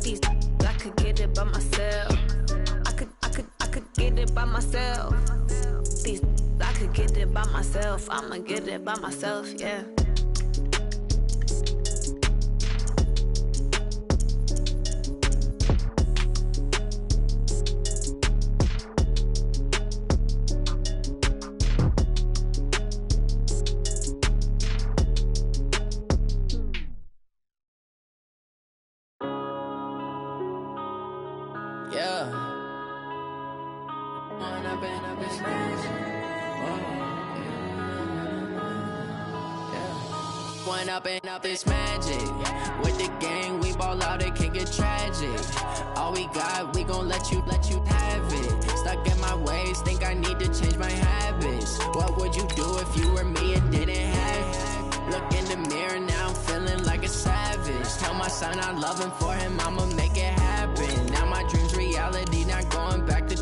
These I could get it by myself. I could get it by myself. These I could get it by myself. I'ma get it by myself, yeah. Up this magic. With the gang, we ball out, it can get tragic. All we got, we gon' let you have it. Stuck in my ways, think I need to change my habits. What would you do if you were me and didn't have it? Look in the mirror, now I'm feeling like a savage. Tell my son I love him, for him I'ma make it happen. Now my dream's reality, not going back to.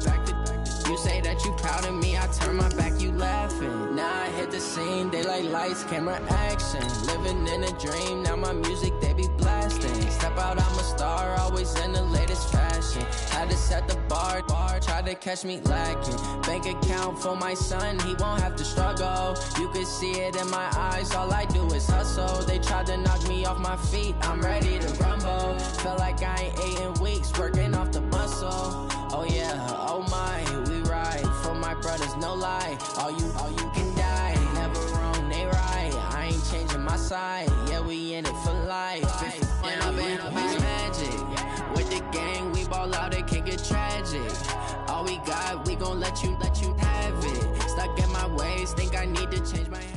You say that you proud of me, I turn my back, you laughing. Now I hit the scene, they like lights, camera, action. Living in a dream, now my music, they be blasting. Step out, I'm a star, always in the latest fashion. Had to set the bar, try to catch me lacking. Bank account for my son, he won't have to struggle. You can see it in my eyes, all I do is hustle. They tried to knock me off my feet, I'm ready to rumble. Felt like I ain't ate in weeks, working off the muscle. Oh yeah, oh my, we ride for my brothers, no lie. All you can die, never wrong, they right. I ain't changing my side, yeah, we in it for life. When I've been up is magic. With the gang, we ball out, it can get tragic. All we got, we gon' let you have it. Stuck in my ways, think I need to change my habit.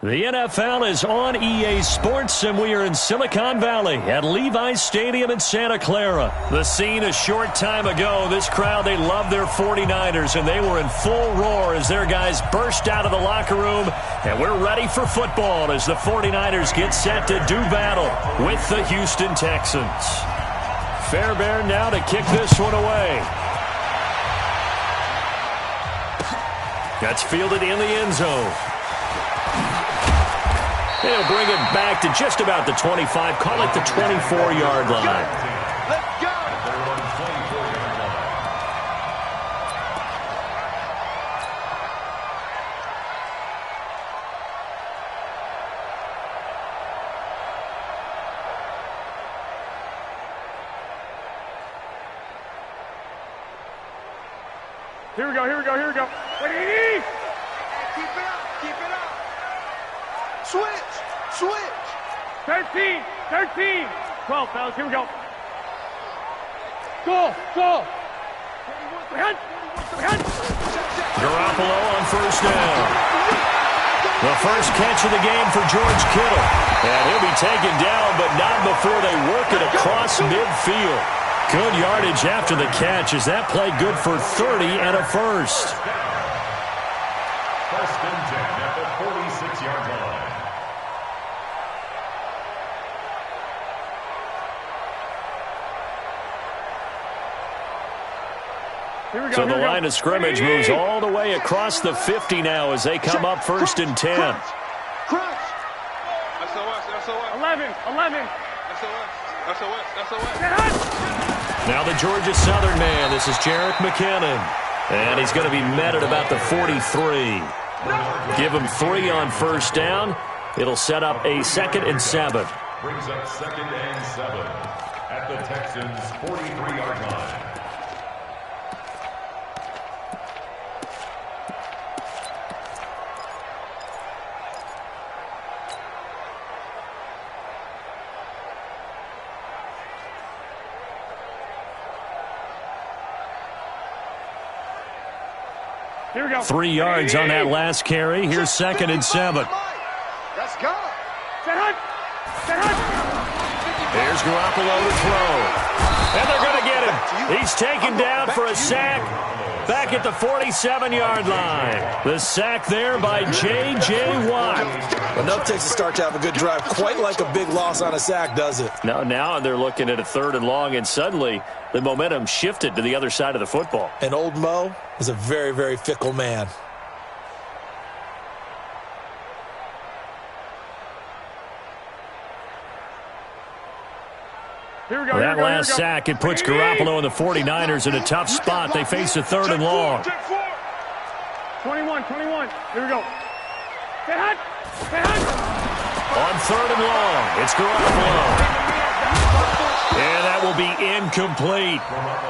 The NFL is on EA Sports, and we are in Silicon Valley at Levi's Stadium in Santa Clara. The scene a short time ago, this crowd, they love their 49ers, and they were in full roar as their guys burst out of the locker room, and we're ready for football as the 49ers get set to do battle with the Houston Texans. Fairbairn now to kick this one away. That's fielded in the end zone. They'll bring it back to just about the 25, call it the 24-yard line. Let's go! Here we go. Ready? Keep it up. Switch. 13. 12, fellas, here we go. Go. Garoppolo on first down. The first catch of the game for George Kittle. And he'll be taken down, but not before they work it across midfield. Good yardage after the catch as that play good for 30 and a first. First and 10 at the 46-yard line. So the line of scrimmage moves all the way across the 50 now as they come up first and 10. Crunch. SOS. 11. SOS. Now the Georgia Southern man. This is Jerick McKinnon. And he's going to be met at about the 43. Give him 3 on first down. It'll set up a 2nd and 7. Brings up 2nd and 7 at the Texans' 43-yard line. Here we go. 3 yards on that last carry. Here's 2nd and 7. Let's go. Here's Garoppolo to throw. And they're going to get him. He's taken down for a sack back at the 47-yard line. The sack there by J.J. Watt. Enough takes a start to have a good drive. Quite like a big loss on a sack, does it? Now they're looking at a 3rd and long, and suddenly the momentum shifted to the other side of the football. And old Mo is a very, very fickle man. Here we go. That last sack, it puts Garoppolo and the 49ers in a tough spot. They face a 3rd and long. 21. Here we go. Stay hot. On 3rd and long, it's Garoppolo. And that will be incomplete.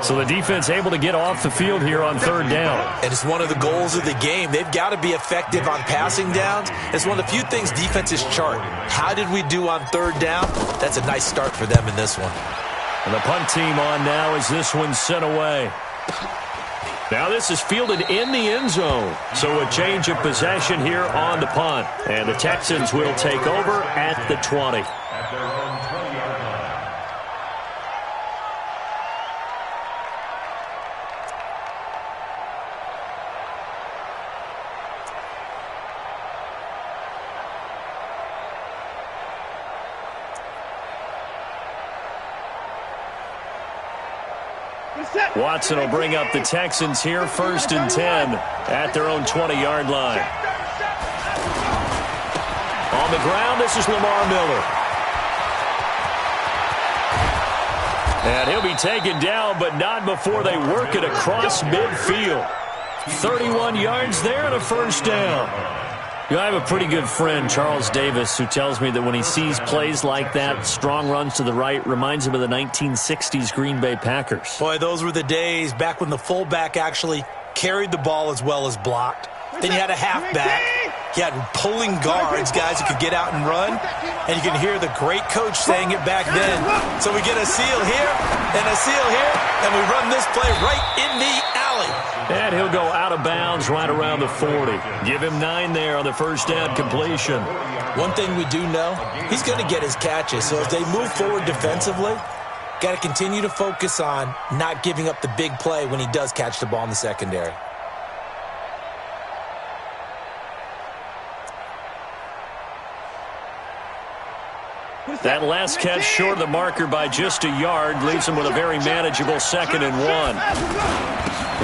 So the defense able to get off the field here on 3rd down. And it's one of the goals of the game. They've got to be effective on passing downs. It's one of the few things defenses chart. How did we do on 3rd down? That's a nice start for them in this one. And the punt team on now as this one's sent away. Now this is fielded in the end zone. So a change of possession here on the punt. And the Texans will take over at the 20. At their own 20-yard line. Watson will bring up the Texans here, 1st and 10 at their own 20-yard line. On the ground, this is Lamar Miller. And he'll be taken down, but not before they work it across midfield. 31 yards there and a 1st down. You know, I have a pretty good friend, Charles Davis, who tells me that when he sees plays like that, strong runs to the right, reminds him of the 1960s Green Bay Packers. Boy, those were the days back when the fullback actually carried the ball as well as blocked. Then you had a halfback. You had pulling guards, guys who could get out and run. And you can hear the great coach saying it back then. So we get a seal here and a seal here, and we run this play right in the alley. And he'll go out of bounds right around the 40. Give him 9 there on the 1st down completion. One thing we do know, he's going to get his catches. So as they move forward defensively, got to continue to focus on not giving up the big play when he does catch the ball in the secondary. That last catch short of the marker by just a yard leaves him with a very manageable 2nd and 1.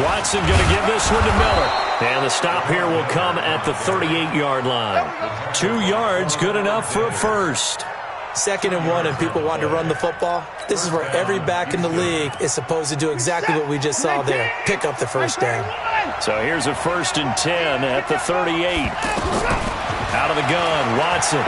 Watson going to give this one to Miller. And the stop here will come at the 38-yard line. 2 yards, good enough for a 1st. 2nd and 1, and people want to run the football. This is where every back in the league is supposed to do exactly what we just saw there. Pick up the 1st down. So here's a 1st and 10 at the 38. Out of the gun, Watson.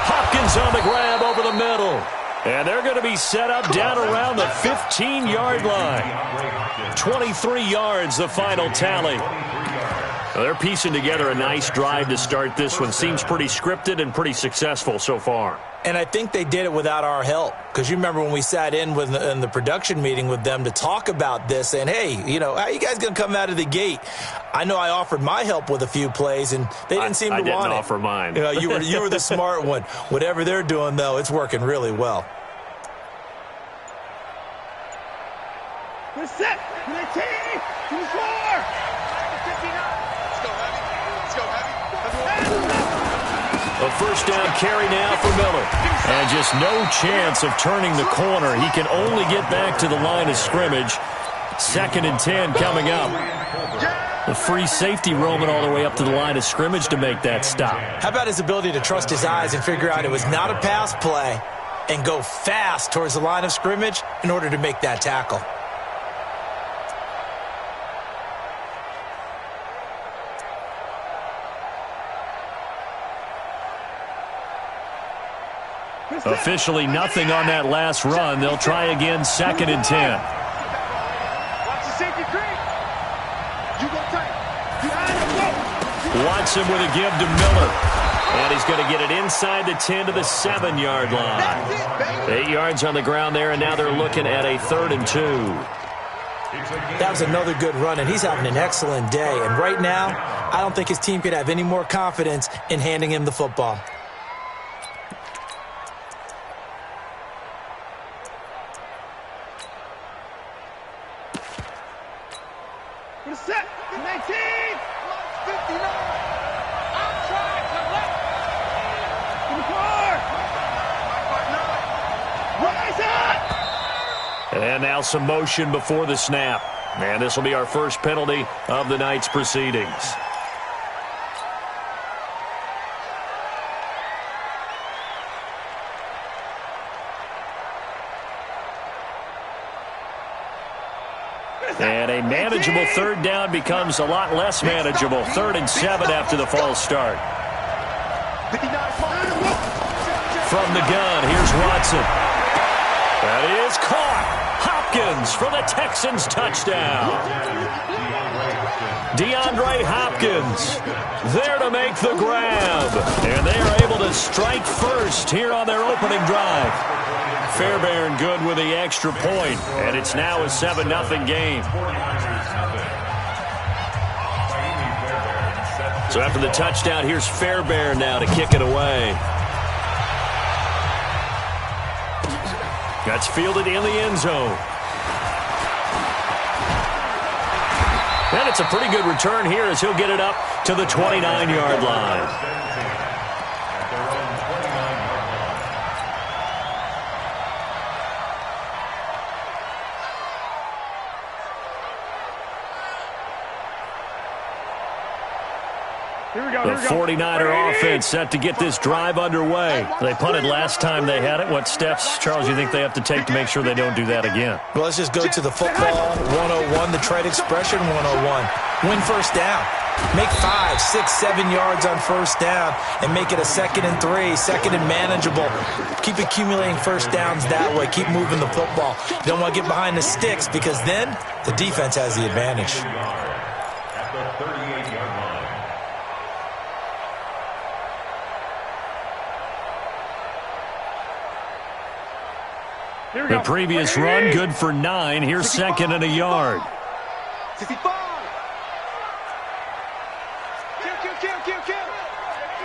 Hopkins on the grab over the middle. And they're going to be set up down around the 15-yard line. 23 yards, the final tally. Well, they're piecing together a nice drive to start this one. Seems pretty scripted and pretty successful so far. And I think they did it without our help. Because you remember when we sat in the production meeting with them to talk about this, and hey, you know, how are you guys going to come out of the gate? I know I offered my help with a few plays, and they didn't seem to want it. I didn't offer mine. You know, you were the smart one. Whatever they're doing, though, it's working really well. We're set. 19, 24. Let's go, heavy. A 1st down carry now for Miller. And just no chance of turning the corner. He can only get back to the line of scrimmage. 2nd and 10 coming up. The free safety roaming all the way up to the line of scrimmage to make that stop. How about his ability to trust his eyes and figure out it was not a pass play and go fast towards the line of scrimmage in order to make that tackle? Officially nothing on that last run. They'll try again, 2nd and 10. Watch the safety creep. You go tight. Watson with a give to Miller. And he's going to get it inside the 10 to the 7-yard line. 8 yards on the ground there, and now they're looking at a 3rd and 2. That was another good run, and he's having an excellent day. And right now, I don't think his team could have any more confidence in handing him the football. We're set. 19. 59. Outside to left. 24. Rise up. And now some motion before the snap. And this will be our first penalty of the night's proceedings. And a manageable third down becomes a lot less manageable. 3rd and 7 after the false start. From the gun, here's Watson. That is caught. Hopkins for the Texans touchdown. DeAndre Hopkins there to make the grab. And they are able to strike first here on their opening drive. Fairbairn good with the extra point, and it's now a 7-0 game. So after the touchdown, here's Fairbairn now to kick it away. That's fielded in the end zone. And it's a pretty good return here as he'll get it up to the 29-yard line. The 49er offense set to get this drive underway. They punted last time they had it. What steps, Charles, do you think they have to take to make sure they don't do that again? Well, let's just go to the football 101, the trade expression 101. Win first down. Make 5, 6, 7 yards on first down and make it a 2nd and 3, 2nd and manageable. Keep accumulating first downs that way. Keep moving the football. You don't want to get behind the sticks because then the defense has the advantage. At the 38-yard line. The previous run, good for 9. Here's 2nd and a yard. 65.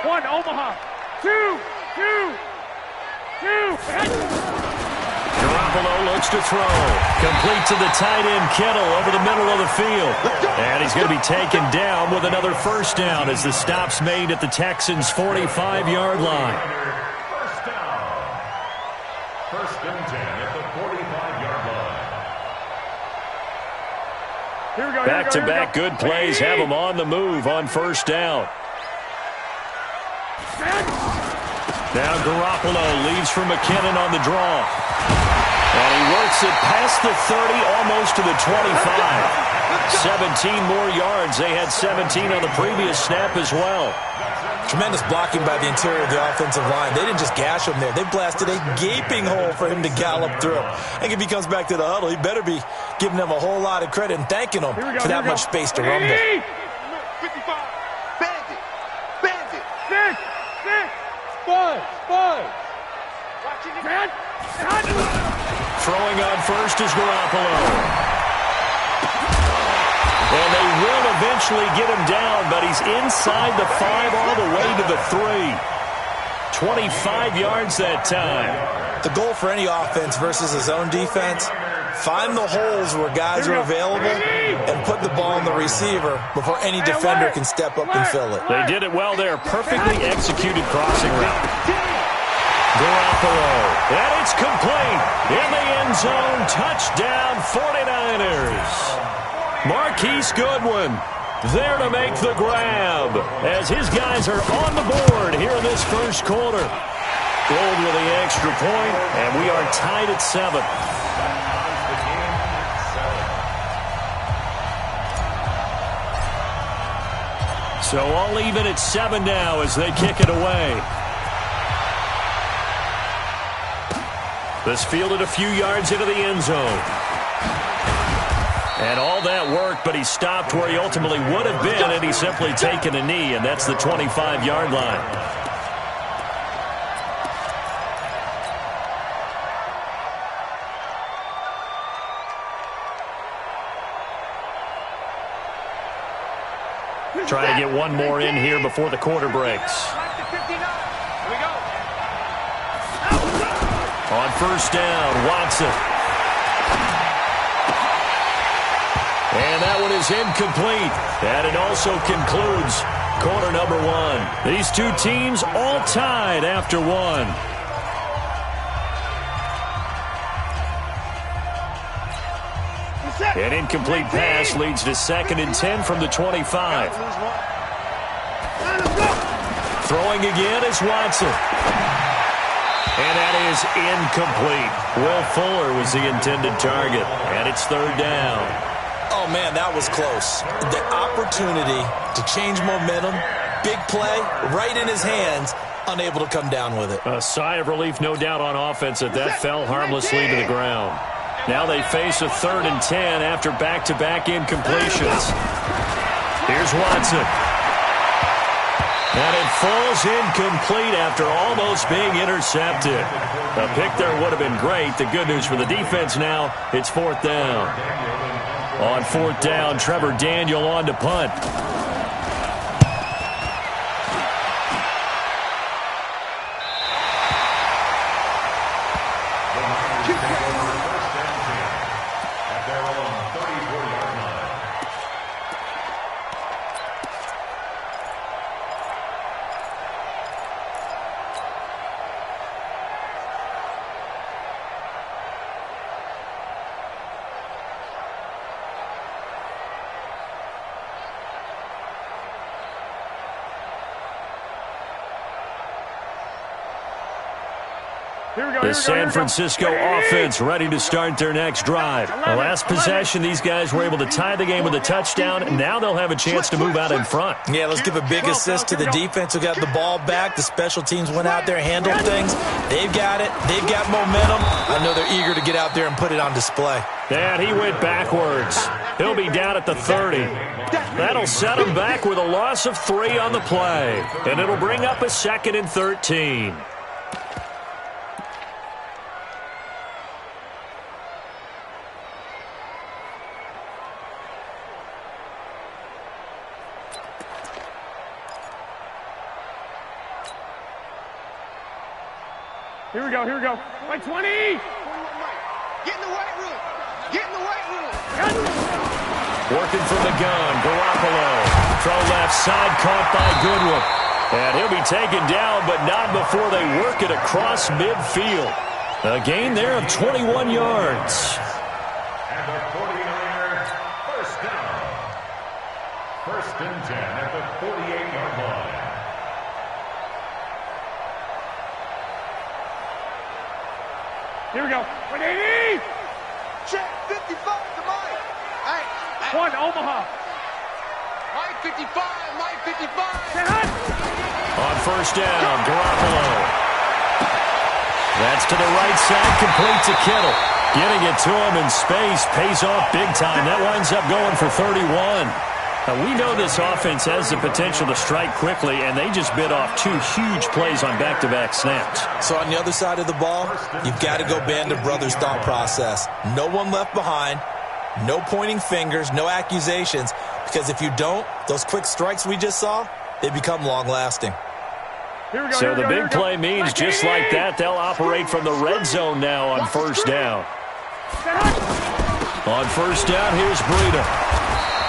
One, Omaha. Two. Garoppolo looks to throw. Complete to the tight end, Kittle, over the middle of the field. And he's going to be taken down with another first down as the stop's made at the Texans' 45-yard line. First down. 1st and 10 at the 45-yard line. Back-to-back good plays have them on the move on first down. Now Garoppolo leads for McKinnon on the draw. And he works it past the 30, almost to the 25. 17 more yards. They had 17 on the previous snap as well. Tremendous blocking by the interior of the offensive line. They didn't just gash him there. They blasted a gaping hole for him to gallop through. I think if he comes back to the huddle, he better be giving them a whole lot of credit and thanking them for that much space to rumble. 55. Bandit. 6. Throwing on first is Garoppolo. And they will eventually get him down, but he's inside the 5 all the way to the 3. 25 yards that time. The goal for any offense versus his own defense, find the holes where guys are available and put the ball in the receiver before any defender can step up and fill it. They did it well there. Perfectly executed crossing route. Garoppolo. And it's complete. In the end zone. Touchdown 49ers. Marquise Goodwin there to make the grab as his guys are on the board here in this first quarter. Gold with the extra point, and we are tied at 7. So all even at 7 now as they kick it away. This fielded a few yards into the end zone. And all that work, but he stopped where he ultimately would have been, and he's simply taken a knee, and that's the 25-yard line. Trying to get one more in here before the quarter breaks. On first down, Watson. And that one is incomplete. And it also concludes quarter number 1. These two teams all tied after 1. An incomplete pass leads to 2nd and 10 from the 25. Throwing again is Watson. And that is incomplete. Will Fuller was the intended target. And it's 3rd down. Oh, man, that was close. The opportunity to change momentum, big play, right in his hands, unable to come down with it. A sigh of relief, no doubt, on offense that fell harmlessly to the ground. Now they face a 3rd and 10 after back-to-back incompletions. Here's Watson. And it falls incomplete after almost being intercepted. A pick there would have been great. The good news for the defense now, it's 4th down. On 4th down, Trevor Daniel on to punt. The San Francisco offense ready to start their next drive. The last possession, these guys were able to tie the game with a touchdown. Now they'll have a chance to move out in front. Yeah, let's give a big assist to the defense who got the ball back. The special teams went out there, handled things. They've got it. They've got momentum. I know they're eager to get out there and put it on display. And he went backwards. He'll be down at the 30. That'll set him back with a loss of 3 on the play. And it'll bring up a 2nd and 13. Here we go, here we go. Like 20! Get in the weight room! Get in the weight room! Working from the gun, Garoppolo. Throw left side, caught by Goodwin. And he'll be taken down, but not before they work it across midfield. A gain there of 21 yards. And the 49ers, first down. 1st and 10 at the 48-yard line. Here we go. 180! Check 55 to Mike. Hey. One, Omaha. Mike 55, Mike 55. On 1st down, Garoppolo. That's to the right side, complete to Kittle. Getting it to him in space, pays off big time. That winds up going for 31. Now, we know this offense has the potential to strike quickly, and they just bit off 2 huge plays on back-to-back snaps. So on the other side of the ball, you've got to go Band of Brothers thought process. No one left behind, no pointing fingers, no accusations, because if you don't, those quick strikes we just saw, they become long-lasting. So the big play means just like that, they'll operate from the red zone now on 1st down. On 1st down, here's Breida.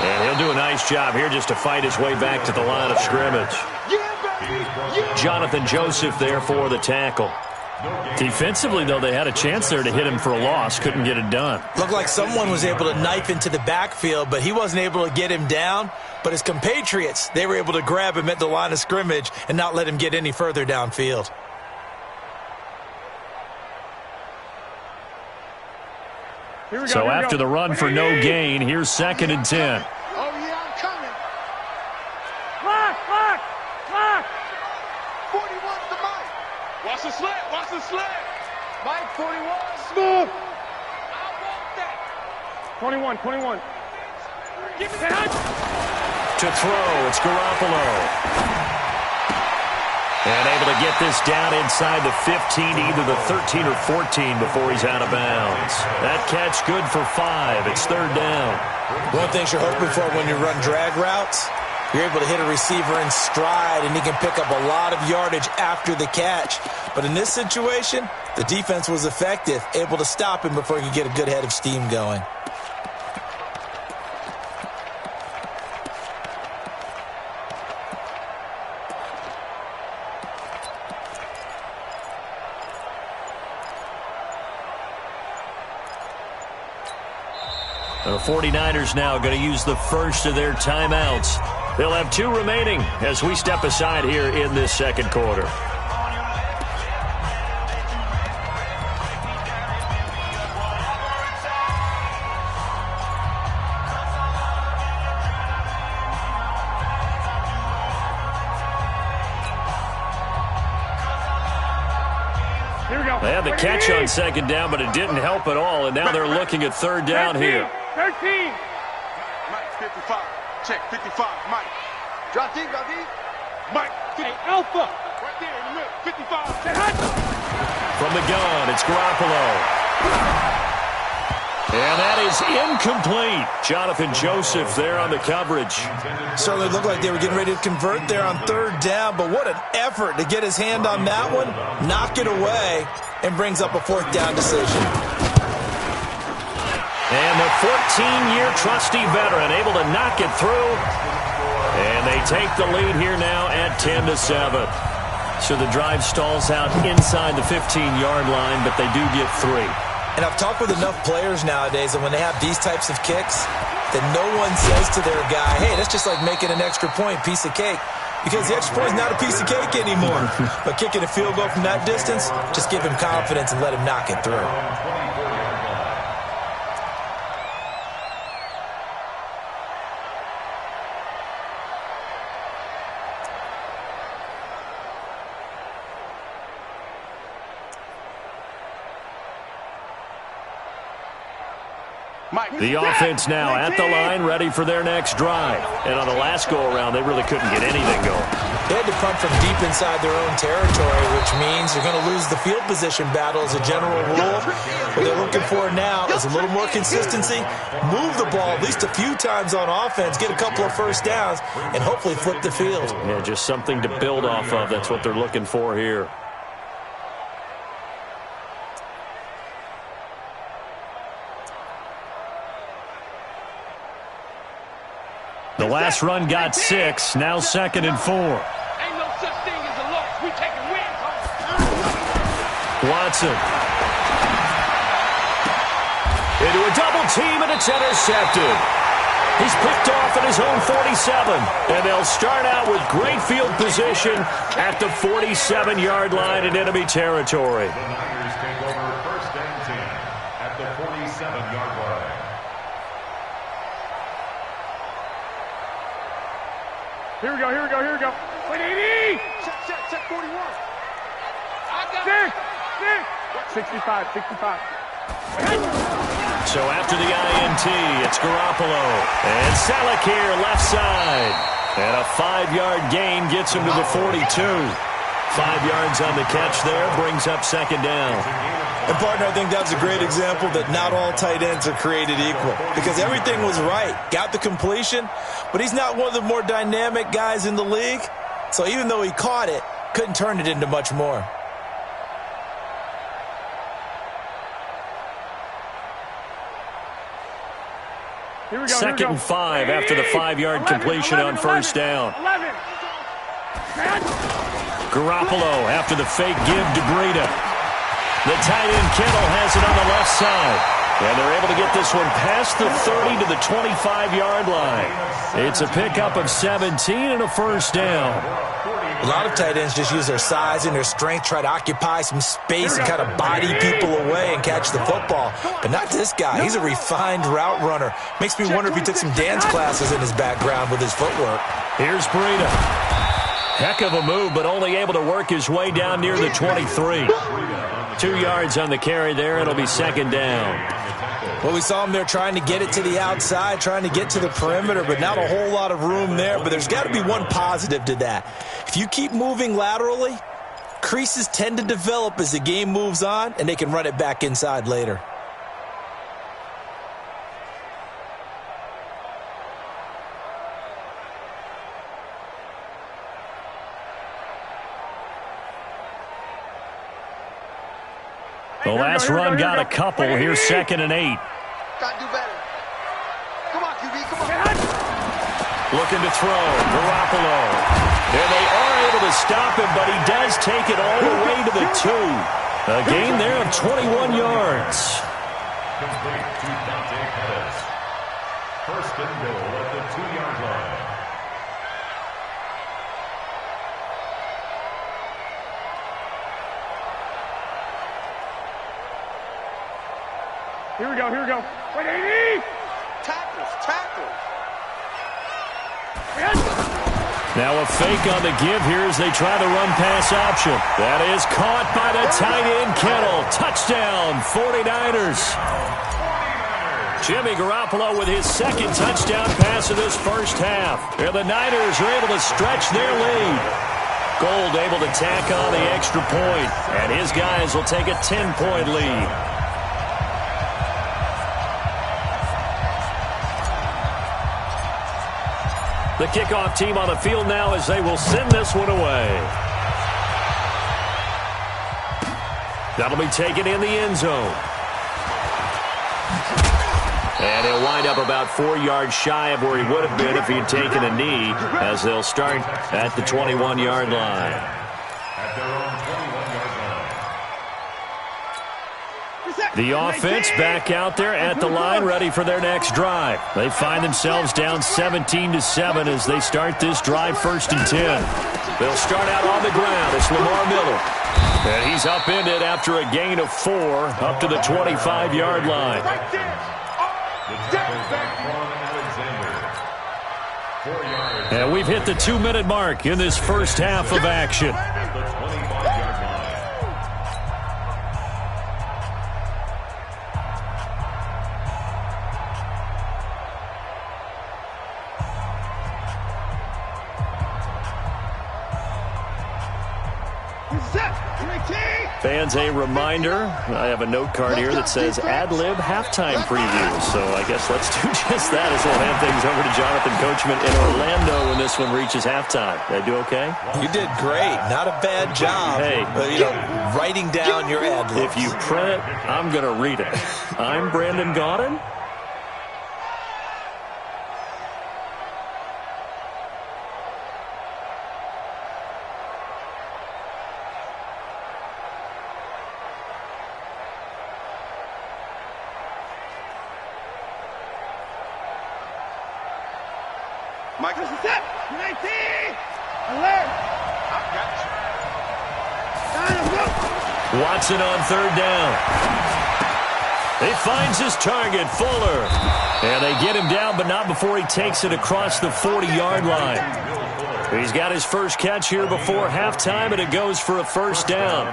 And he'll do a nice job here just to fight his way back to the line of scrimmage. Jonathan Joseph there for the tackle. Defensively, though, they had a chance there to hit him for a loss. Couldn't get it done. Looked like someone was able to knife into the backfield, but he wasn't able to get him down. But his compatriots, they were able to grab him at the line of scrimmage and not let him get any further downfield. So after the run for no gain, here's 2nd and 10. Oh, yeah, I'm coming. Clock! 41's to Mike. Watch the slant! Watch the slant! Mike 41. Smooth! I want that. 21. Give me that! To throw, it's Garoppolo. And able to get this down inside the 15, either the 13 or 14 before he's out of bounds. That catch good for 5. It's 3rd down. One thing you're hoping for when you run drag routes, you're able to hit a receiver in stride, and he can pick up a lot of yardage after the catch. But in this situation, the defense was effective, able to stop him before he could get a good head of steam going. The 49ers now going to use the first of their timeouts. They'll have 2 remaining as we step aside here in this 2nd quarter. They had the catch on second down, but it didn't help at all, and now they're looking at third down here. 13. Mike, 55. Check, 55. Mike. Drop deep, drop deep. Mike. Hey, Alpha. Right there in the middle. 55. From the gun, it's Garoppolo. And that is incomplete. Jonathan Joseph there on the coverage. Certainly looked like they were getting ready to convert there on third down, but what an effort to get his hand on that one, knock it away, and brings up a fourth down decision. And the 14-year trusty veteran able to knock it through. And they take the lead here now at 10-7. So the drive stalls out inside the 15-yard line, but they do get 3. And I've talked with enough players nowadays that when they have these types of kicks, that no one says to their guy, hey, that's just like making an extra point, piece of cake. Because the extra point is not a piece of cake anymore. But kicking a field goal from that distance, just give him confidence and let him knock it through. The offense now at the line, ready for their next drive. And on the last go-around, they really couldn't get anything going. They had to punt from deep inside their own territory, which means they're going to lose the field position battle as a general rule. What they're looking for now is a little more consistency, move the ball at least a few times on offense, get a couple of first downs, and hopefully flip the field. Yeah, just something to build off of. That's what they're looking for here. The last run got 6, now 2nd and 4. Ain't no such thing as a loss. We taking wins. Watson. Into a double team, and it's intercepted. He's picked off at his own 47. And they'll start out with great field position at the 47-yard line in enemy territory. The Niners take over 1st and 10 at the 47-yard line. Here we go, here we go, here we go. 180! Check 41. I got 65, 65. So after the INT, it's Garoppolo. And Salek here, left side. And a 5-yard gain gets him to the 42. 5 yards on the catch there, brings up 2nd down. And, partner, I think that's a great example that not all tight ends are created equal. Because everything was right. Got the completion, but he's not one of the more dynamic guys in the league. So even though he caught it, couldn't turn it into much more. Here we go, 2nd and 5 after the 5-yard completion on 1st down. 11. Garoppolo after the fake give to Breida. The tight end Kittle has it on the left side. And they're able to get this one past the 30 to the 25-yard line. It's a pickup of 17 and a 1st down. A lot of tight ends just use their size and their strength, try to occupy some space and kind of body people away and catch the football. But not this guy. He's a refined route runner. Makes me wonder if he took some dance classes in his background with his footwork. Here's Breida. Heck of a move, but only able to work his way down near the 23. 2 yards on the carry there. It'll be 2nd down. Well, we saw him there trying to get it to the outside, trying to get to the perimeter, but not a whole lot of room there. But there's got to be one positive to that. If you keep moving laterally, creases tend to develop as the game moves on, and they can run it back inside later. The last run got a couple. Here's 2nd and 8. Gotta do better. Come on, QB, come on. Looking to throw. Garoppolo. And they are able to stop him, but he does take it all the way to the 2. A gain there of 21 yards. Complete to Dante Pettis. 1st and goal at the 2-yard line. Here we go, here we go. 180! Tackles. Now a fake on the give here as they try the run-pass option. That is caught by the tight end, Kittle. Touchdown, 49ers. Jimmy Garoppolo with his second touchdown pass of this first half. And the Niners are able to stretch their lead. Gold able to tack on the extra point, and his guys will take a 10-point lead. The kickoff team on the field now as they will send this one away. That'll be taken in the end zone. And he'll wind up about 4 yards shy of where he would have been if he had taken a knee, as they'll start at the 21-yard line. At their own 21-yard line. The offense back out there at the line, ready for their next drive. They find themselves down 17-7 as they start this drive, 1st and 10. They'll start out on the ground. It's Lamar Miller. And he's upended after a gain of 4 up to the 25-yard line. And we've hit the 2-minute mark in this first half of action. Fans, a reminder, I have a note card here that says ad-lib halftime preview. So I guess let's do just that as we'll hand things over to Jonathan Coachman in Orlando when this one reaches halftime. Did I do okay? You did great. Not a bad job. Hey, writing down your ad-libs. If you print it, I'm going to read it. I'm Brandon Gaudin. Michael, set. 19. Alert. Watson on 3rd down. He finds his target, Fuller. And they get him down, but not before he takes it across the 40-yard line. He's got his first catch here before halftime, and it goes for a 1st down.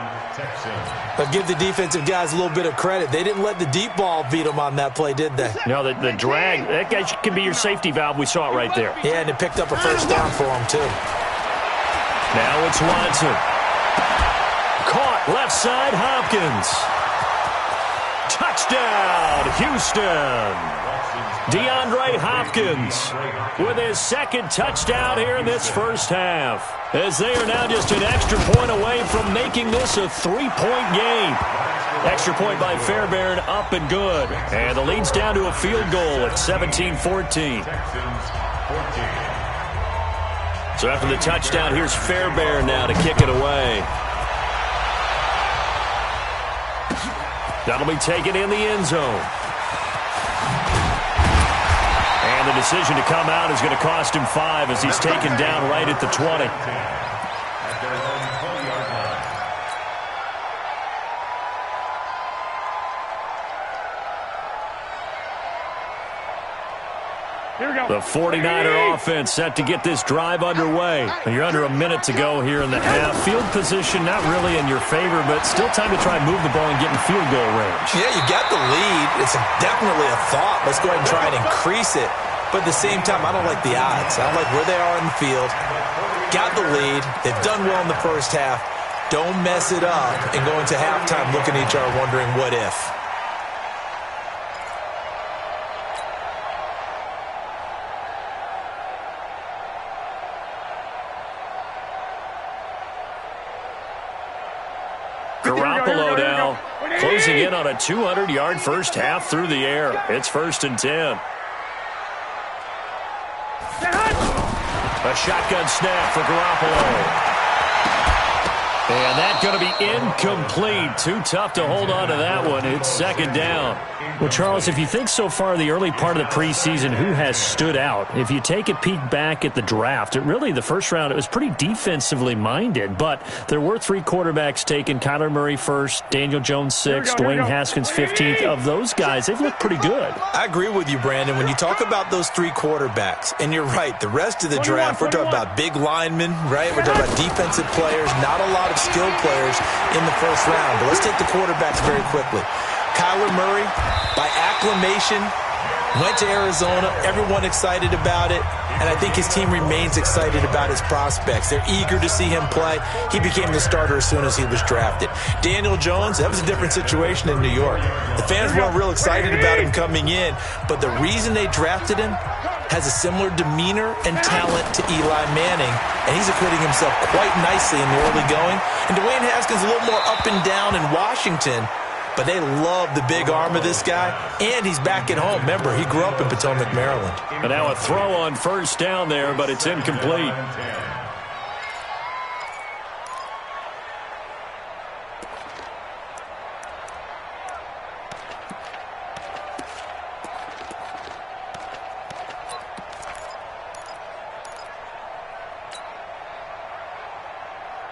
But give the defensive guys a little bit of credit. They didn't let the deep ball beat them on that play, did they? No, the drag, that guy can be your safety valve. We saw it right there. Yeah, and it picked up a 1st down for him, too. Now it's Watson. Caught left side, Hopkins. Touchdown, Houston. DeAndre Hopkins with his 2nd touchdown here in this first half, as they are now just an extra point away from making this a 3-point game. Extra point by Fairbairn, up and good. And the lead's down to a field goal at 17-14. So after the touchdown, here's Fairbairn now to kick it away. That'll be taken in the end zone. And the decision to come out is going to cost him 5 as he's taken down right at the 20. The 49er offense set to get this drive underway. You're under a minute to go here in the half. Field position not really in your favor, but still time to try and move the ball and get in field goal range. Yeah, you got the lead. It's definitely a thought. Let's go ahead and try and increase it. But at the same time, I don't like the odds. I don't like where they are in the field. Got the lead. They've done well in the first half. Don't mess it up and go into halftime looking at each other wondering what if. Garoppolo now closing in on a 200-yard first half through the air. It's 1st and 10. A shotgun snap for Garoppolo. And that's going to be incomplete. Too tough to hold on to that one. It's second down. Well, Charles, if you think so far the early part of the preseason, who has stood out? If you take a peek back at the draft, the first round, it was pretty defensively minded, but there were 3 quarterbacks taken. Kyler Murray first, Daniel Jones 6th, Dwayne Haskins 15th. Of those guys, they've looked pretty good. I agree with you, Brandon. When you talk about those 3 quarterbacks, and you're right, the rest of the draft, we're talking about big linemen, right? We're talking about defensive players, not a lot of skilled players in the first round. But let's take the quarterbacks very quickly. Kyler Murray, by acclamation, went to Arizona. Everyone excited about it. And I think his team remains excited about his prospects. They're eager to see him play. He became the starter as soon as he was drafted. Daniel Jones, that was a different situation in New York. The fans weren't real excited about him coming in. But the reason they drafted him has a similar demeanor and talent to Eli Manning. And he's acquitting himself quite nicely in the early going. And Dwayne Haskins a little more up and down in Washington. But they love the big arm of this guy, and he's back at home. Remember, he grew up in Potomac, Maryland. And now a throw on first down there, but it's incomplete.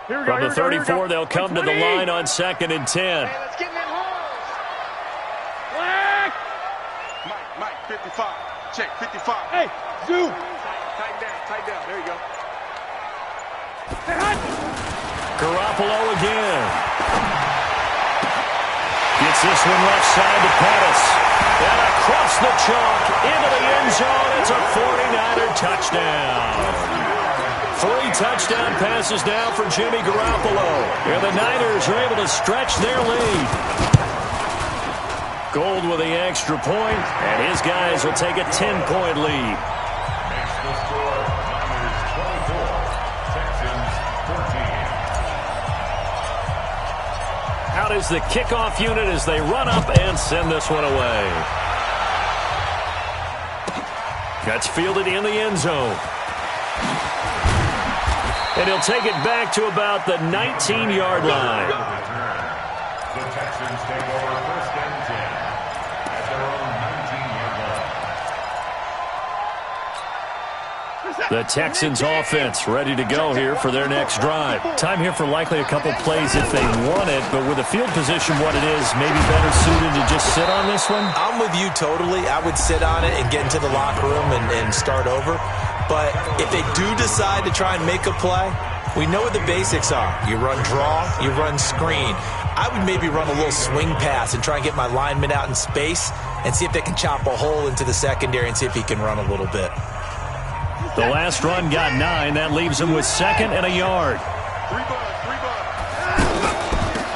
From the 34, they'll come to the line on 2nd and 10. Hey, let's get in that hole. Mike, 55. Check, 55. Hey, zoom. Tighten down. There you go. Hey, hot. Garoppolo again. Gets this one left side to Pettis. And across the chalk into the end zone. It's a 49er touchdown. 3 touchdown passes now for Jimmy Garoppolo. And the Niners are able to stretch their lead. Gold with the extra point, and his guys will take a 10-point lead. Makes the score Niners 24, Texans 14. Out is the kickoff unit as they run up and send this one away. That's fielded in the end zone. And he'll take it back to about the 19-yard line. The Texans take over 1st and 10 at their own 19-yard line. The Texans offense ready to go here for their next drive. Time here for likely a couple plays if they want it, but with the field position what it is, maybe better suited to just sit on this one? I'm with you totally. I would sit on it and get into the locker room and start over. But if they do decide to try and make a play, we know what the basics are. You run draw, you run screen. I would maybe run a little swing pass and try and get my lineman out in space and see if they can chop a hole into the secondary and see if he can run a little bit. The last run got 9. That leaves him with 2nd and a yard. 3 bud.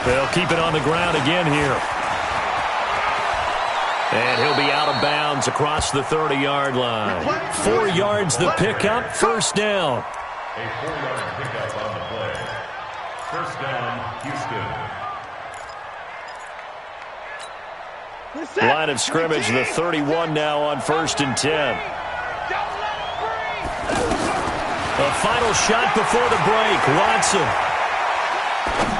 They'll keep it on the ground again here. And he'll be out of bounds across the 30-yard line. 4 yards the pickup, 1st down. A 4-yard pickup on the play. 1st down, Houston. Line of scrimmage, the 31 now on 1st and 10. A final shot before the break. Watson.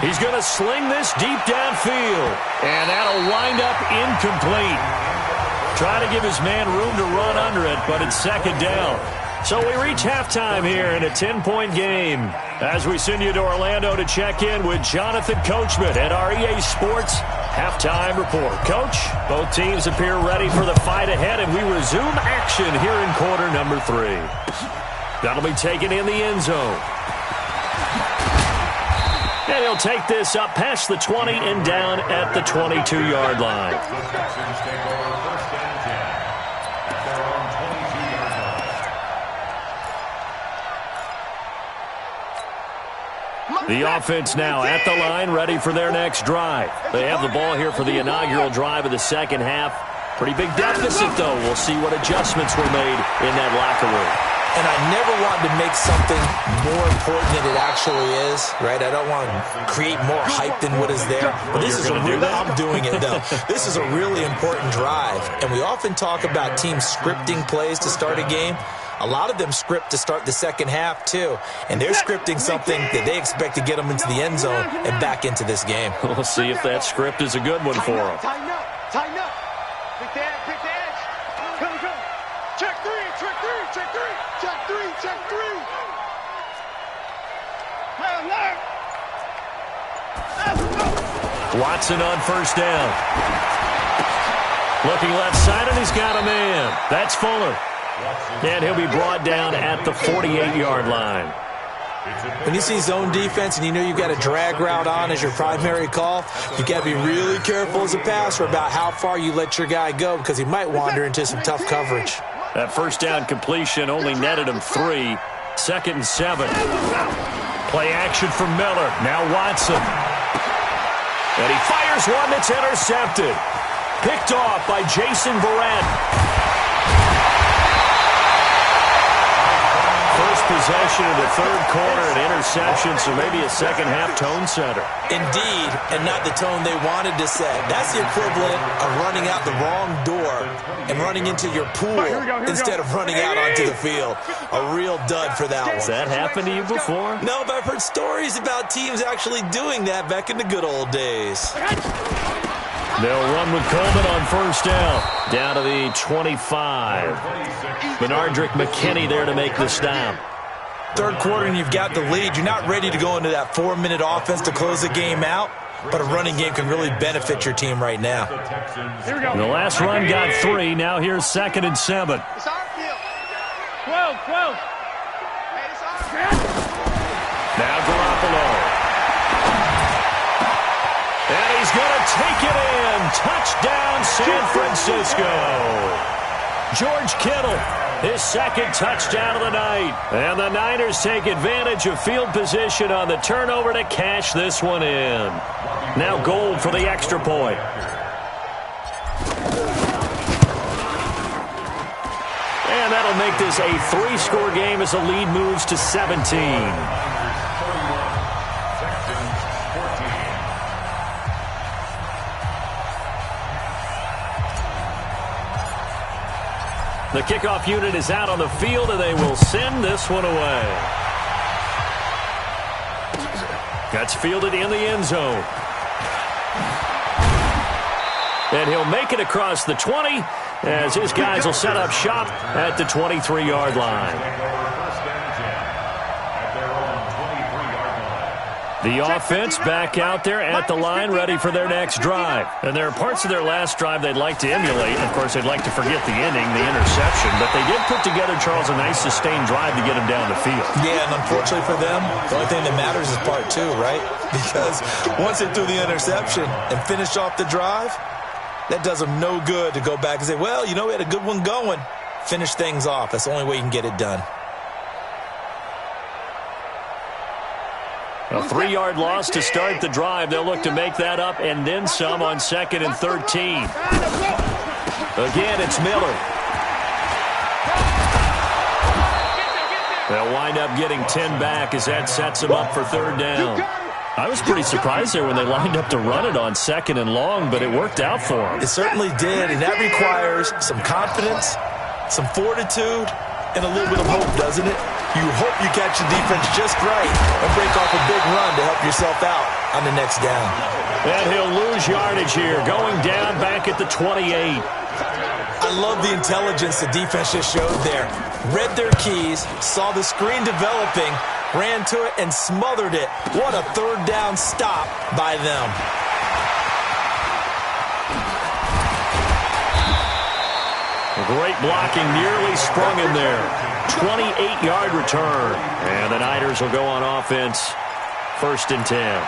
He's going to sling this deep downfield. And that'll wind up incomplete. Trying to give his man room to run under it, but it's 2nd down. So we reach halftime here in a 10-point game as we send you to Orlando to check in with Jonathan Coachman at our EA Sports Halftime Report. Coach, both teams appear ready for the fight ahead, and we resume action here in quarter number 3. That'll be taken in the end zone. And he'll take this up past the 20 and down at the 22-yard line. The Texans take over 1st and 10 at their own 22-yard line. The offense now at the line, ready for their next drive. They have the ball here for the inaugural drive of the second half. Pretty big deficit, though. We'll see what adjustments were made in that locker room. And I never wanted to make something more important than it actually is, right? I don't want to create more hype than what is there. But this is I'm doing it, though. This is a really important drive. And we often talk about teams scripting plays to start a game. A lot of them script to start the second half, too. And they're scripting something that they expect to get them into the end zone and back into this game. We'll see if that script is a good one for them. Tighten up. Tighten up. Pick the edge. Pick the edge. Come. Check three. Check three. Check three. Check three. Check three. Left. Watson on first down. Looking left side, and he's got a man. That's Fuller. And he'll be brought down at the 48-yard line. When you see zone defense and you know you've got a drag route on as your primary call, you've got to be really careful as a passer about how far you let your guy go because he might wander into some tough coverage. That first down completion only netted him 3. 2nd and 7. Play action from Miller. Now Watson. And he fires one that's intercepted. Picked off by Jason Verrett. First possession of the third quarter, an interception, so maybe a second-half tone setter. Indeed, and not the tone they wanted to set. That's the equivalent of running out the wrong door and running into your pool instead of running out onto the field. A real dud for that one. Has that happened to you before? No, but I've heard stories about teams actually doing that back in the good old days. They'll run with Coleman on first down to the 25. Benardrick McKinney there to make the stop. Third quarter and you've got the lead. You're not ready to go into that 4-minute offense to close the game out, but a running game can really benefit your team right now. The last run got 3. Now here's 2nd and 7. It's our field. 12. Hey, it's our field. Now Garoppolo. And he's going to take it in. Touchdown, San Francisco. George Kittle, his 2nd touchdown of the night. And the Niners take advantage of field position on the turnover to cash this one in. Now Gold for the extra point. And that'll make this a 3-score game as the lead moves to 17. The kickoff unit is out on the field, and they will send this one away. That's fielded in the end zone. And he'll make it across the 20 as his guys will set up shop at the 23-yard line. The offense back out there at the line, ready for their next drive. And there are parts of their last drive they'd like to emulate. Of course, they'd like to forget the inning, the interception. But they did put together, Charles, a nice sustained drive to get them down the field. Yeah, and unfortunately for them, the only thing that matters is part 2, right? Because once they threw the interception and finished off the drive, that does them no good to go back and say, well, you know, we had a good one going. Finish things off. That's the only way you can get it done. A 3-yard loss to start the drive. They'll look to make that up and then some on 2nd and 13. Again, it's Miller. They'll wind up getting 10 back as that sets them up for 3rd down. I was pretty surprised there when they lined up to run it on 2nd and long, but it worked out for them. It certainly did, and that requires some confidence, some fortitude, and a little bit of hope, doesn't it? You hope you catch the defense just right and break off a big run to help yourself out on the next down. And he'll lose yardage here, going down back at the 28. I love the intelligence the defense just showed there. Read their keys, saw the screen developing, ran to it, and smothered it. What a 3rd down stop by them. Great blocking, nearly sprung in there. 28-yard return. And the Niners will go on offense. 1st and 10.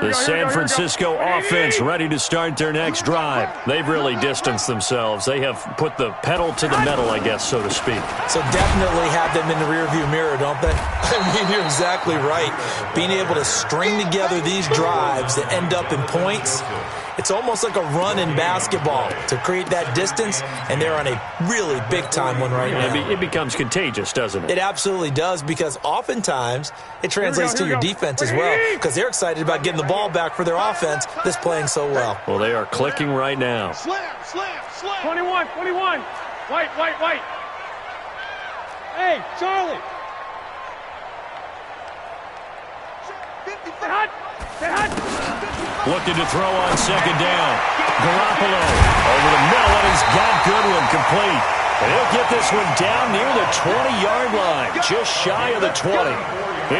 The San Francisco offense ready to start their next drive. They've really distanced themselves. They have put the pedal to the metal, I guess, so to speak. So definitely have them in the rearview mirror, don't they? I mean, you're exactly right. Being able to string together these drives that end up in points It's almost like a run in basketball to create that distance, and they're on a really big-time one right now. It becomes contagious, doesn't it? It absolutely does, because oftentimes it translates to your defense as well, because they're excited about getting the ball back for their offense that's playing so well. Well, they are clicking right now. Slam. 21. White. Hey, Charlie. Stay hot. Looking to throw on second down. Garoppolo over the middle, and he's got Goodwin complete. And he'll get this one down near the 20-yard line, just shy of the 20.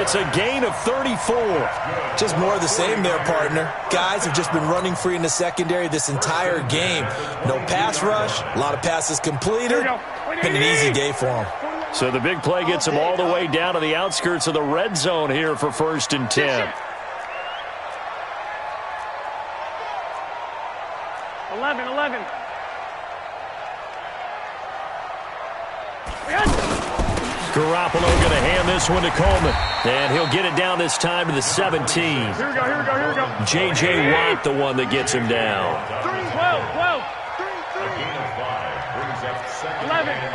It's a gain of 34. Just more of the same there, partner. Guys have just been running free in the secondary this entire game. No pass rush, a lot of passes completed. Been an easy day for them. So the big play gets them all the way down to the outskirts of the red zone here for 1st and 10. 11. Garoppolo going to hand this one to Coleman. And he'll get it down this time to the 17. Here we go. J.J. Watt, the one that gets him down. 12.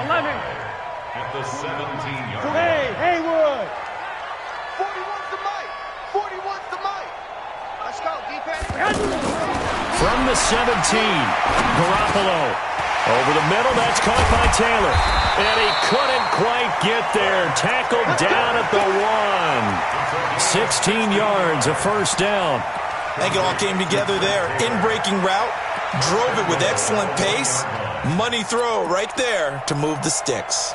11. At the 17-yard line. Hey, Haywood. 41's the mic. Let's go, defense. From the 17, Garoppolo. Over the middle, that's caught by Taylor. And he couldn't quite get there. Tackled down at the 1. 16 yards, a first down. I think it all came together there. In-breaking route, drove it with excellent pace. Money throw right there to move the sticks.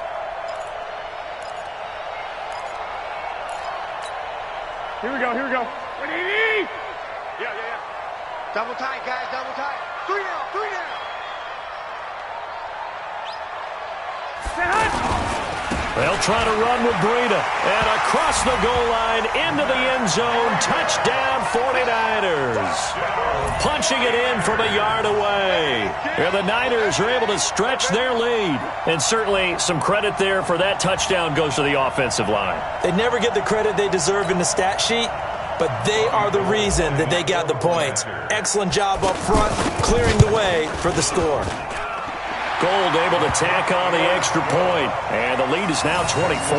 Here we go. Ready? Yeah. Double tight, guys, double tight. 3 down. They'll try to run with Breida. And across the goal line, into the end zone. Touchdown, 49ers. Punching it in from a yard away. And the Niners are able to stretch their lead. And certainly some credit there for that touchdown goes to the offensive line. They never get the credit they deserve in the stat sheet, but they are the reason that they got the points. Excellent job up front, clearing the way for the score. Gold able to tack on the extra point, and the lead is now 24.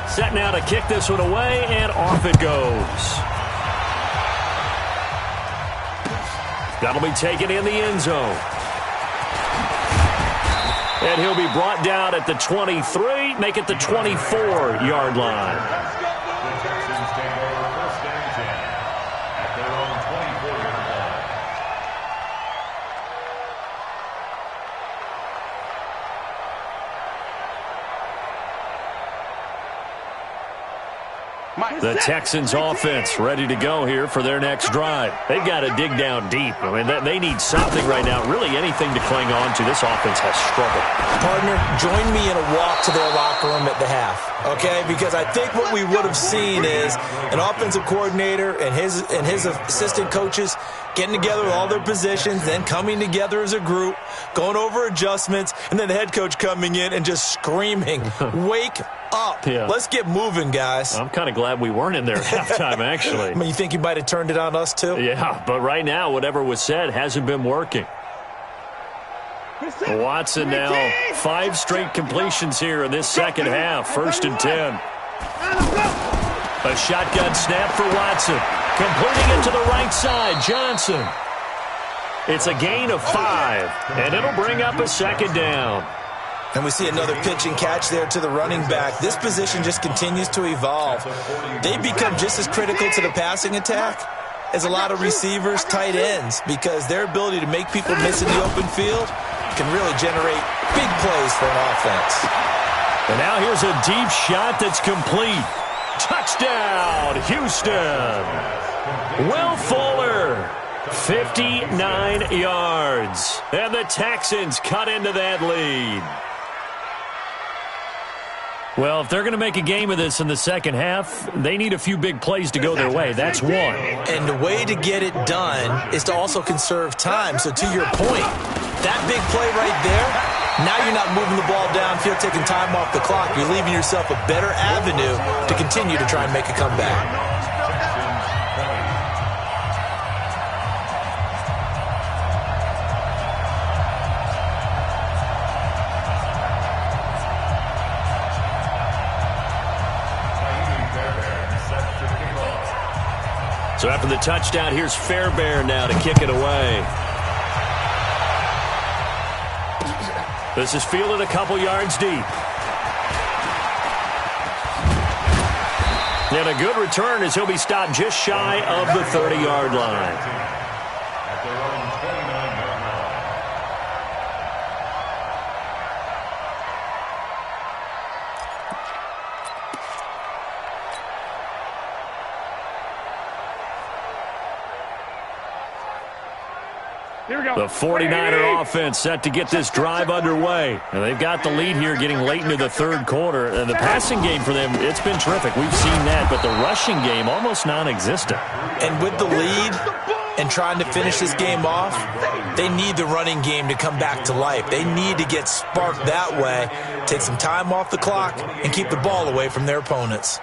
Set now to kick this one away, and off it goes. That'll be taken in the end zone. And he'll be brought down at the 23, make it the 24-yard line. The Texans take over 1st and 10 at their own 24-yard line. The Texans offense ready to go here for their next drive. They've got to dig down deep. I mean, they need something right now, really anything to cling on to. This offense has struggled. Partner, join me in a walk to their locker room at the half, okay? Because I think what we would have seen is an offensive coordinator and his assistant coaches getting together with all their positions, then coming together as a group, going over adjustments, and then the head coach coming in and just screaming, wake up. Yeah. Let's get moving, guys. I'm kind of glad we weren't in there at halftime, actually. I mean, you think you might have turned it on us, too? Yeah, but right now, whatever was said hasn't been working. Watson now 5 straight completions here in this second half. 1st and 10. A shotgun snap for Watson. Completing it to the right side. Johnson. It's a gain of 5, and it'll bring up a second down. And we see another pitch and catch there to the running back. This position just continues to evolve. They become just as critical to the passing attack as a lot of receivers, tight ends, because their ability to make people miss in the open field can really generate big plays for an offense. And now here's a deep shot that's complete. Touchdown, Houston. Will Fuller, 59 yards. And the Texans cut into that lead. Well, if they're going to make a game of this in the second half, they need a few big plays to go their way. That's one. And the way to get it done is to also conserve time. So to your point, that big play right there Now you're not moving the ball downfield, taking time off the clock. You're leaving yourself a better avenue to continue to try and make a comeback. So after the touchdown, here's Fairbairn now to kick it away. This is fielded a couple yards deep. And a good return as he'll be stopped just shy of the 30-yard line. The 49er offense set to get this drive underway. And they've got the lead here getting late into the third quarter. And the passing game for them, it's been terrific. We've seen that. But the rushing game, almost non-existent. And with the lead and trying to finish this game off, they need the running game to come back to life. They need to get sparked that way, take some time off the clock, and keep the ball away from their opponents.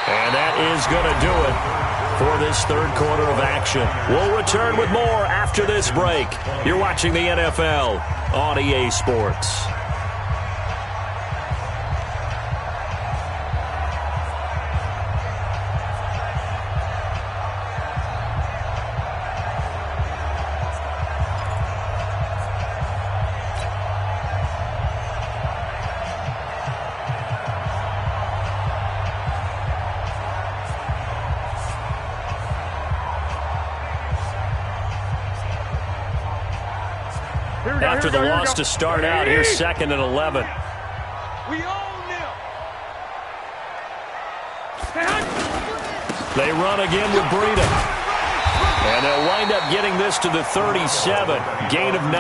And that is going to do it for this third quarter of action. We'll return with more after this break. You're watching the NFL on EA Sports. After the loss to start out, here's 2nd and 11. We own them. They run again with Breida. And they'll wind up getting this to the 37. Gain of 9.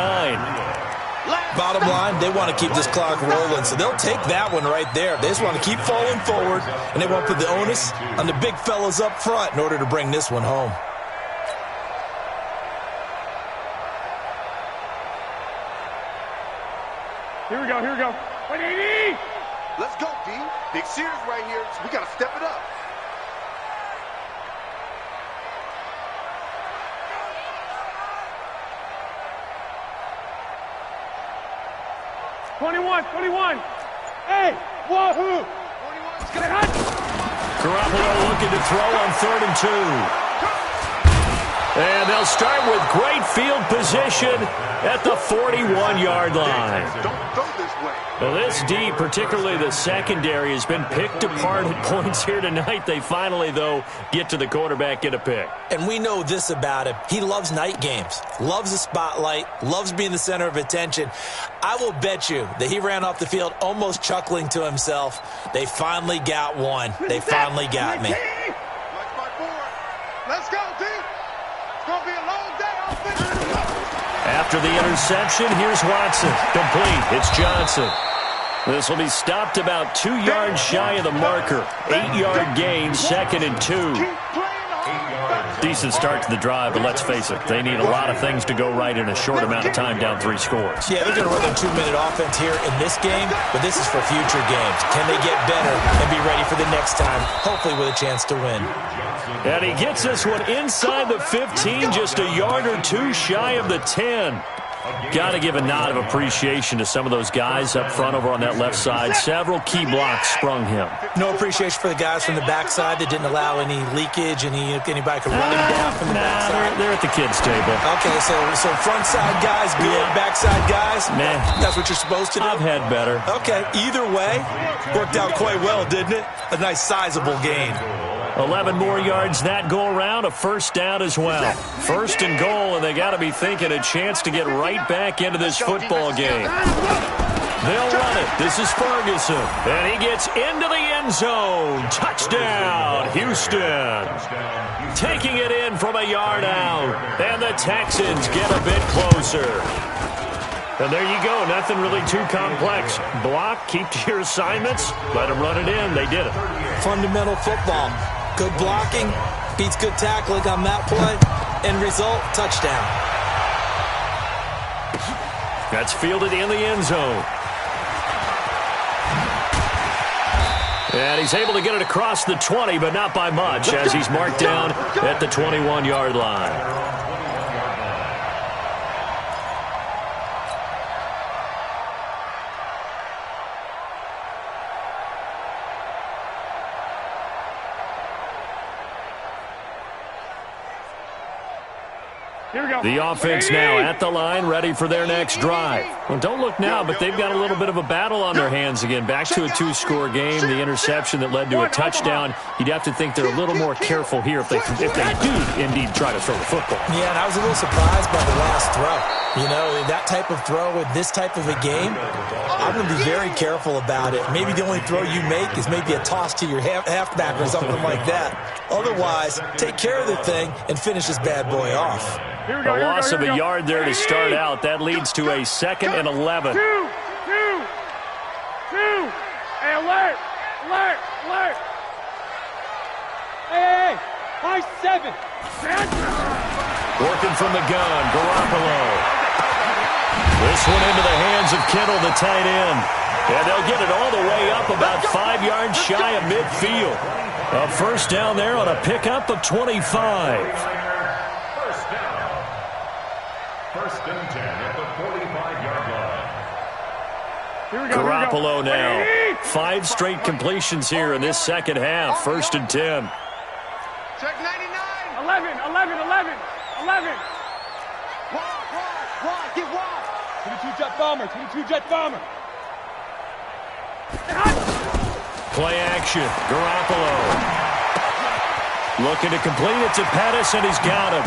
Bottom line, they want to keep this clock rolling, so they'll take that one right there. They just want to keep falling forward, and they want to put the onus on the big fellas up front in order to bring this one home. Here we go, here we go. Let's go, D. Big series right here. So we got to step it up. '21. Hey, wahoo! 21's gonna hit. Garoppolo looking to throw on 3rd and 2. And they'll start with great field position at the 41-yard line. Don't throw this way. Well, this D, particularly the secondary, has been picked apart at points here tonight. They finally, though, get to the quarterback, get a pick. And we know this about him. He loves night games, loves the spotlight, loves being the center of attention. I will bet you that he ran off the field almost chuckling to himself. They finally got one. They finally got me. Let's go, D. It's going to be a long day. After the interception, here's Watson. Complete. It's Johnson. This will be stopped about 2 yards shy of the marker. 8-yard gain, 2nd and 2. Decent start to the drive, but let's face it, they need a lot of things to go right in a short amount of time, down 3 scores. Yeah, they're going to run their 2-minute offense here in this game, but this is for future games. Can they get better and be ready for the next time, hopefully with a chance to win? And he gets this one inside the 15, just a yard or 2 shy of the 10. Got to give a nod of appreciation to some of those guys up front over on that left side. Several key blocks sprung him. No appreciation for the guys from the backside that didn't allow any leakage, anybody could run him down from the backside. They're at the kids' table. Okay, so front side guys good, backside guys, nah. That's what you're supposed to do? I've had better. Okay, either way, worked out quite well, didn't it? A nice sizable gain. 11 more yards that go around, a first down as well. 1st and goal, and they got to be thinking a chance to get right back into this football game. They'll run it. This is Ferguson, and he gets into the end zone. Touchdown, Houston. Taking it in from a yard out, and the Texans get a bit closer. And there you go. Nothing really too complex. Block, keep to your assignments, let them run it in. They did it. Fundamental football. Good blocking, Beats good tackling on that play. End result, touchdown. That's fielded in the end zone. And he's able to get it across the 20, but not by much, as he's marked down at the 21-yard line. The offense now at the line, ready for their next drive. Well, don't look now, but they've got a little bit of a battle on their hands again. Back to a two-score game, the interception that led to a touchdown. You'd have to think they're a little more careful here if they do indeed try to throw the football. Yeah, and I was a little surprised by the last throw. You know, that type of throw with this type of a game, I'm going to be very careful about it. Maybe the only throw you make is maybe a toss to your halfback or something like that. Otherwise, take care of the thing and finish this bad boy off. A loss of a yard there to start out. That leads to a 2nd and 11. Two. Hey, alert. Hey, high 7. Working from the gun, Garoppolo. This one into the hands of Kittle, the tight end. And they'll get it all the way up about 5 yards shy of midfield. A first down there on a pickup of 25. First and 10 at the 45-yard line. Garoppolo now. 5 straight completions here in this second half. First and 10. Check 99. 11. Wide, get wide. 22 jet bomber. Play action. Garoppolo. Looking to complete it to Pettis, and he's got him.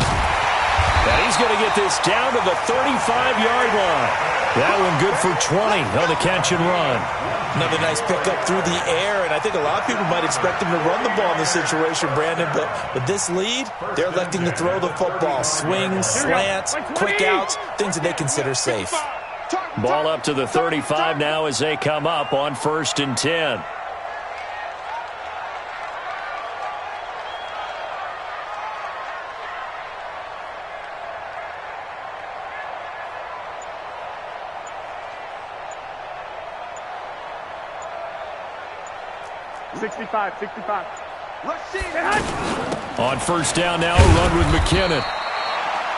And he's going to get this down to the 35-yard line. That one good for 20 on the catch and run. Another nice pickup through the air, and I think a lot of people might expect him to run the ball in this situation, Brandon, but with this lead, they're electing to throw the football. Swings, slants, quick outs, things that they consider safe. Ball up to the 35 now as they come up on 1st and 10. Sixty-five. On first down now, a run with McKinnon.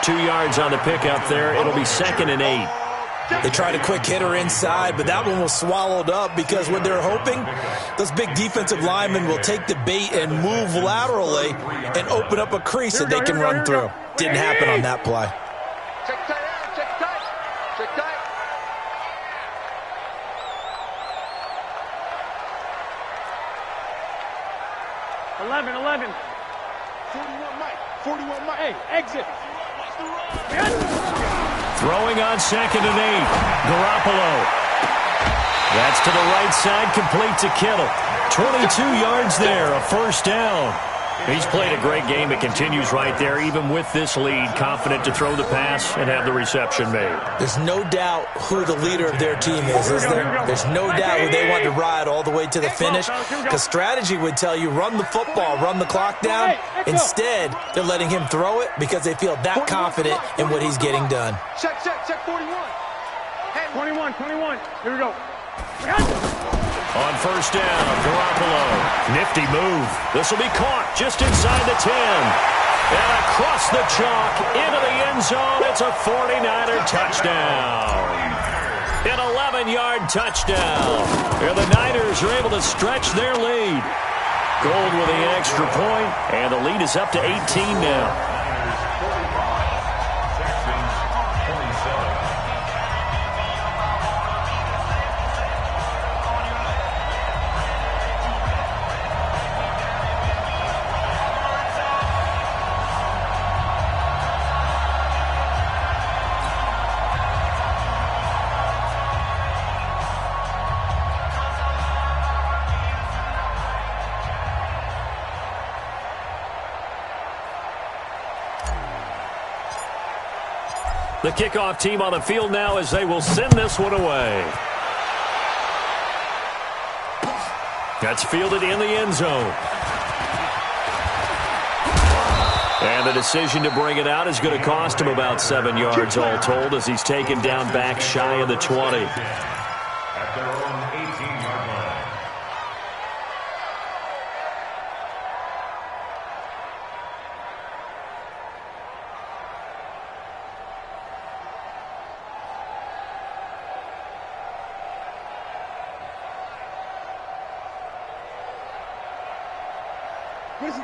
2 yards on the pickup there. It'll be 2nd and 8. They tried a quick hitter inside, but that one was swallowed up because what they're hoping, those big defensive linemen will take the bait and move laterally and open up a crease that they can run through. Didn't happen on that play. Check tight. 11. 41 Mike. Hey, exit. Throwing on 2nd and 8. Garoppolo. That's to the right side, complete to Kittle. 22 yards there, a first down. He's played a great game. It continues right there, even with this lead, confident to throw the pass and have the reception made. There's no doubt who the leader of their team is there? There's no doubt who they want to ride all the way to the finish, because strategy would tell you run the football, run the clock down. Instead, they're letting him throw it because they feel that confident in what he's getting done. Check 41. 21. Here we go. On first down, Garoppolo. Nifty move. This will be caught just inside the 10. And across the chalk into the end zone. It's a 49er touchdown. An 11-yard touchdown. And the Niners are able to stretch their lead. Gold with the extra point, and the lead is up to 18 now. The kickoff team on the field now as they will send this one away. That's fielded in the end zone. And the decision to bring it out is going to cost him about 7 yards all told as he's taken down back shy of the 20. At their own 18-yard line.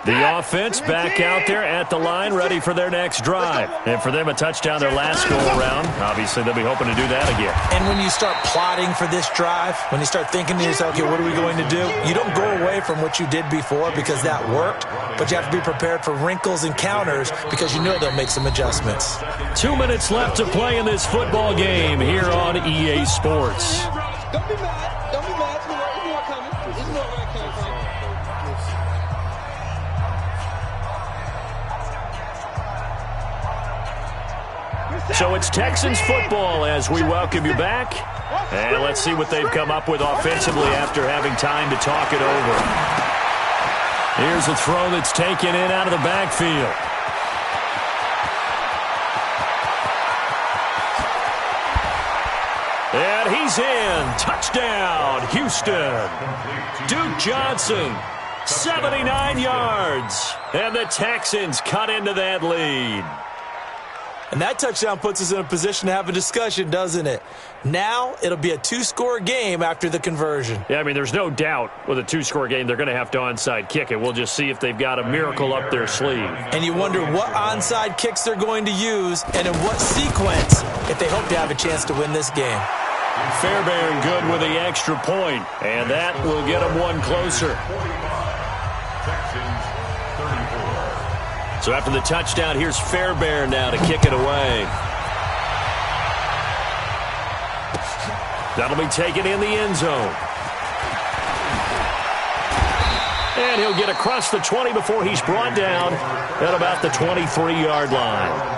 The offense back out there at the line, ready for their next drive. And for them, a touchdown their last go-around. Obviously, they'll be hoping to do that again. And when you start plotting for this drive, when you start thinking to yourself, okay, what are we going to do? You don't go away from what you did before because that worked, but you have to be prepared for wrinkles and counters because you know they'll make some adjustments. 2 minutes left to play in this football game here on EA Sports. Don't be mad. Don't be mad. It's more coming. It's more where it came from. So it's Texans football as we welcome you back. And let's see what they've come up with offensively after having time to talk it over. Here's a throw that's taken in out of the backfield. And he's in. Touchdown, Houston. Duke Johnson, 79 yards. And the Texans cut into that lead. And that touchdown puts us in a position to have a discussion, doesn't it? Now it'll be a two-score game after the conversion. Yeah, I mean, there's no doubt with a two-score game they're going to have to onside kick it. We'll just see if they've got a miracle up their sleeve. And you wonder what onside kicks they're going to use and in what sequence if they hope to have a chance to win this game. Fairbairn good with the extra point, and that will get them one closer. So after the touchdown, here's Fairbairn now to kick it away. That'll be taken in the end zone. And he'll get across the 20 before he's brought down at about the 23-yard line.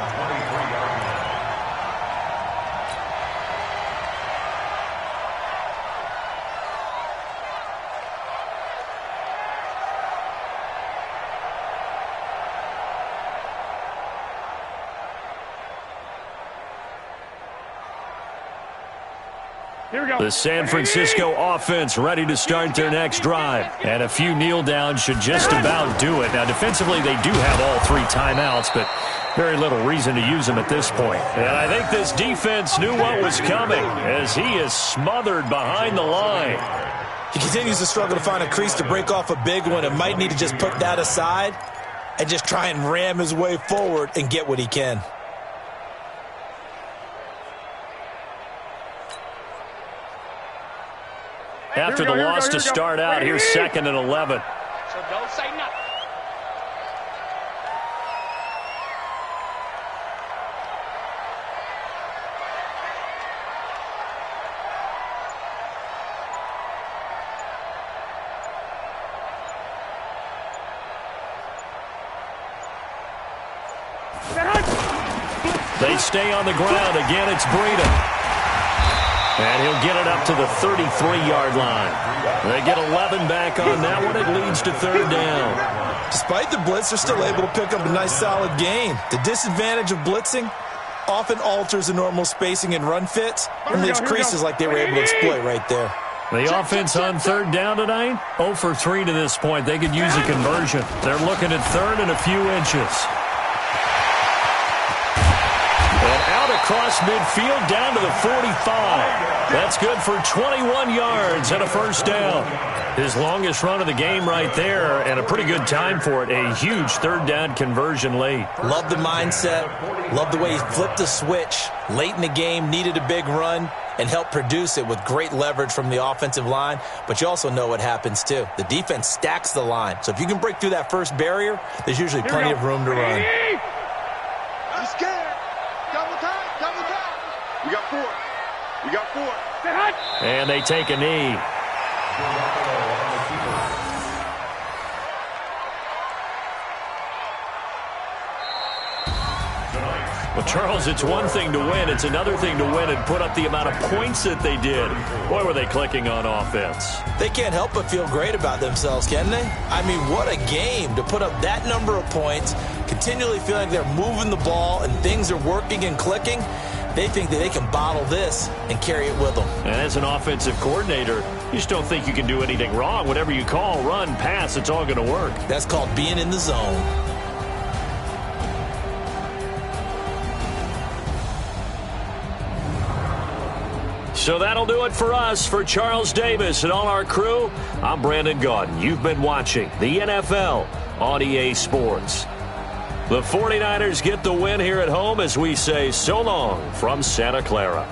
The San Francisco offense ready to start their next drive. And a few kneel downs should just about do it. Now, defensively, they do have all three timeouts, but very little reason to use them at this point. And I think this defense knew what was coming as he is smothered behind the line. He continues to struggle to find a crease to break off a big one and might need to just put that aside and just try and ram his way forward and get what he can. After the loss to start out, here's 2nd and 11. So don't say nothing. They stay on the ground. Again, it's Breida. And he'll get it up to the 33-yard line. They get 11 back on that one. It leads to 3rd down. Despite the blitz, they're still able to pick up a nice, solid gain. The disadvantage of blitzing often alters the normal spacing and run fits and leaves creases like they were able to exploit right there. The offense on 3rd down tonight, 0 for 3 to this point. They could use a conversion. They're looking at 3rd and a few inches. And out across midfield down to the 45. That's good for 21 yards and a 1st down. His longest run of the game right there, and a pretty good time for it. A huge 3rd down conversion late. Love the mindset. Love the way he flipped the switch. Late in the game, needed a big run, and helped produce it with great leverage from the offensive line. But you also know what happens, too. The defense stacks the line. So if you can break through that first barrier, there's usually plenty of room to run. I'm scared. Double time. Double time. We got 4. We got 4. And they take a knee. Tonight, Well, Charles, it's one thing to win. It's another thing to win and put up the amount of points that they did. Boy, were they clicking on offense. They can't help but feel great about themselves, can they? I mean, what a game to put up that number of points, continually feeling like they're moving the ball and things are working and clicking. They think that they can bottle this and carry it with them. And as an offensive coordinator, you just don't think you can do anything wrong. Whatever you call, run, pass, it's all going to work. That's called being in the zone. So that'll do it for us. For Charles Davis and all our crew, I'm Brandon Gaudin. You've been watching the NFL on EA Sports. The 49ers get the win here at home as we say so long from Santa Clara.